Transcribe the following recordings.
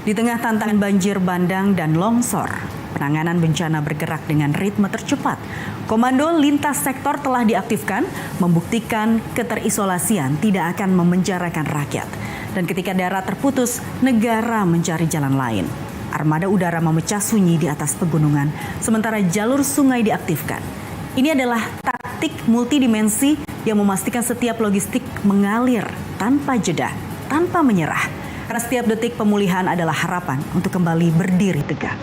Di tengah tantangan banjir bandang dan longsor, penanganan bencana bergerak dengan ritme tercepat. Komando lintas sektor telah diaktifkan, membuktikan keterisolasian tidak akan memenjarakan rakyat. Dan ketika darat terputus, negara mencari jalan lain. Armada udara memecah sunyi di atas pegunungan, sementara jalur sungai diaktifkan. Ini adalah taktik multidimensi yang memastikan setiap logistik mengalir tanpa jeda, tanpa menyerah. Karena setiap detik pemulihan adalah harapan untuk kembali berdiri tegak.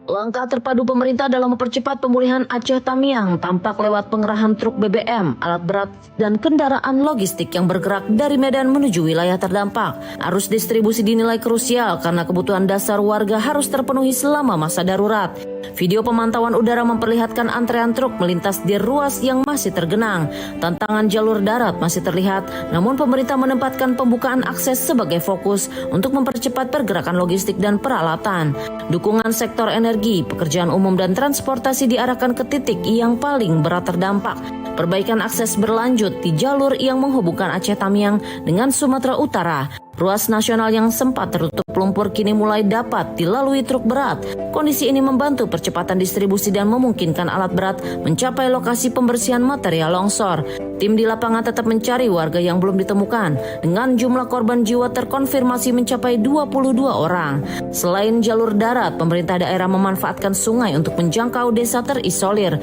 Langkah terpadu pemerintah dalam mempercepat pemulihan Aceh Tamiang tampak lewat pengerahan truk BBM, alat berat, dan kendaraan logistik yang bergerak dari Medan menuju wilayah terdampak. Arus distribusi dinilai krusial karena kebutuhan dasar warga harus terpenuhi selama masa darurat. Video pemantauan udara memperlihatkan antrean truk melintas di ruas yang masih tergenang. Tantangan jalur darat masih terlihat, namun pemerintah menempatkan pembukaan akses sebagai fokus untuk mempercepat pergerakan logistik dan peralatan. Dukungan sektor energi, pekerjaan umum dan transportasi diarahkan ke titik yang paling berat terdampak. Perbaikan akses berlanjut di jalur yang menghubungkan Aceh Tamiang dengan Sumatera Utara. Ruas nasional yang sempat tertutup lumpur kini mulai dapat dilalui truk berat. Kondisi ini membantu percepatan distribusi dan memungkinkan alat berat mencapai lokasi pembersihan material longsor. Tim di lapangan tetap mencari warga yang belum ditemukan, dengan jumlah korban jiwa terkonfirmasi mencapai 22 orang. Selain jalur darat, pemerintah daerah memanfaatkan sungai untuk menjangkau desa terisolir.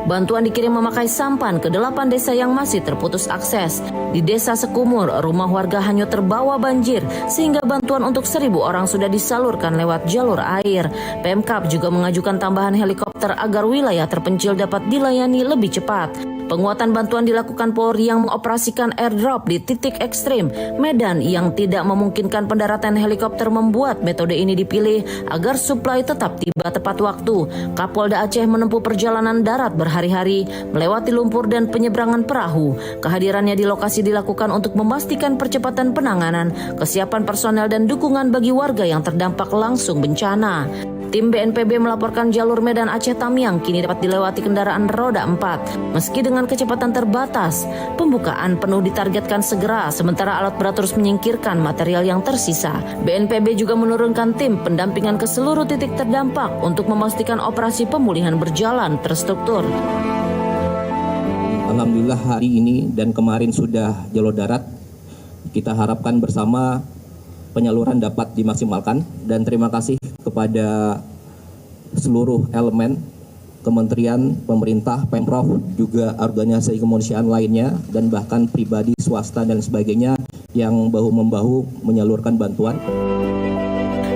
Bantuan dikirim memakai sampan ke 8 desa yang masih terputus akses. Di desa Sekumur, rumah warga hanyut terbawa banjir sehingga bantuan untuk 1.000 orang sudah disalurkan lewat jalur air. Pemkab juga mengajukan tambahan helikopter agar wilayah terpencil dapat dilayani lebih cepat. Penguatan bantuan dilakukan Polri yang mengoperasikan airdrop di titik ekstrim. Medan yang tidak memungkinkan pendaratan helikopter membuat metode ini dipilih agar suplai tetap tiba tepat waktu. Kapolda Aceh menempuh perjalanan darat berhari-hari melewati lumpur dan penyeberangan perahu. Kehadirannya di lokasi dilakukan untuk memastikan percepatan penanganan, kesiapan personel dan dukungan bagi warga yang terdampak langsung bencana. Tim BNPB melaporkan jalur Medan Aceh Tamiang kini dapat dilewati kendaraan roda 4. Meski dengan kecepatan terbatas, pembukaan penuh ditargetkan segera, sementara alat berat terus menyingkirkan material yang tersisa. BNPB juga menurunkan tim pendampingan ke seluruh titik terdampak untuk memastikan operasi pemulihan berjalan terstruktur. Alhamdulillah hari ini dan kemarin sudah jalur darat. Kita harapkan bersama penyaluran dapat dimaksimalkan, dan terima kasih kepada seluruh elemen kementerian, pemerintah, Pemprov, juga organisasi kemanusiaan lainnya, dan bahkan pribadi, swasta, dan sebagainya yang bahu-membahu menyalurkan bantuan.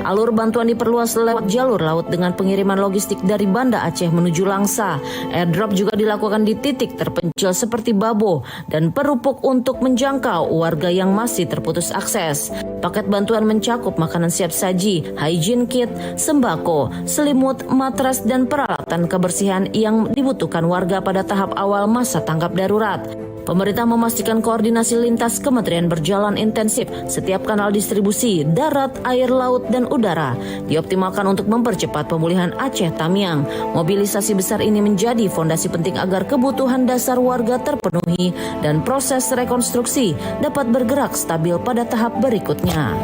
Alur bantuan diperluas lewat jalur laut dengan pengiriman logistik dari Banda Aceh menuju Langsa. Airdrop juga dilakukan di titik terpencil seperti Babo dan Perupuk untuk menjangkau warga yang masih terputus akses. Paket bantuan mencakup makanan siap saji, hygiene kit, sembako, selimut, matras, dan peralatan kebersihan yang dibutuhkan warga pada tahap awal masa tanggap darurat. Pemerintah memastikan koordinasi lintas kementerian berjalan intensif. Setiap kanal distribusi, darat, air, laut, dan udara dioptimalkan untuk mempercepat pemulihan Aceh Tamiang. Mobilisasi besar ini menjadi fondasi penting agar kebutuhan dasar warga terpenuhi dan proses rekonstruksi dapat bergerak stabil pada tahap berikutnya.